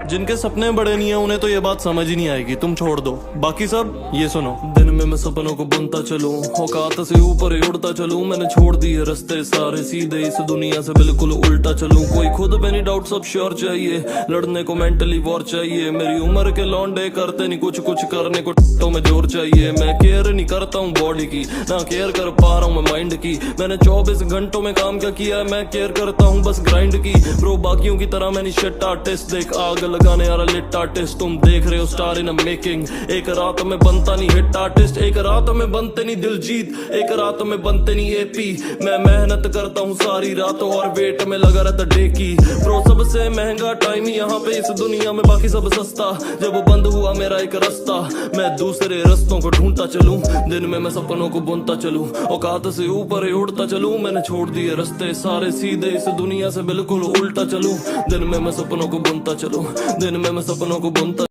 जिनके सपने बड़े नहीं है उन्हें तो ये बात समझ ही नहीं आएगी, तुम छोड़ दो। बाकी सब ये सुनो। दिन में मैं सपनों को बुनता चलूं, औकात से ऊपर ही उड़ता चलूं। मैंने छोड़ दिए रास्ते सारे सीधे, इस दुनिया से बिल्कुल उल्टा चलूं। कोई खुद पे नहीं डाउट, सब श्योर चाहिए। लड़ने को मेंटली वॉर चाहिए। मेरी उम्र के लौंडे करते नहीं कुछ, कुछ करने को तो में जोर चाहिए। मैं केयर नहीं करता हूँ बॉडी की, ना केयर कर पा रहा हूँ मैं माइंड की। मैंने 24 घंटों में काम क्या किया है, मैं केयर करता हूँ बस ग्राइंड की। ब्रो बाकियों की तरह मैंने शिट आर्टिस्ट, देख आग लगाने वाला लिट आर्टिस्ट। तुम देख रहे हो स्टार इन मेकिंग। एक रात में बनता नहीं हिट आर्टिस्ट, एक रात में बनते नहीं दिलजीत, एक रात में बनते नहीं एपी। मैं मेहनत करता हूँ सारी रात और वेट में लगा रहता डे की। ब्रो सबसे महंगा टाइम यहाँ पे इस दुनिया में, बाकी सब सस्ता। जब बंद हुआ मेरा एक रास्ता, मैं दूसरे रास्तों को ढूंढता चलूं। दिन में मैं सपनों को बुनता चलूं, औकात से ऊपर ही उड़ता चलूं। मैंने छोड़ दिए रास्ते सारे सीधे, इस दुनिया से बिल्कुल उल्टा चलूं। दिन में मैं सपनों को बुनता चलूं, दिन में मैं सपनों को बुनता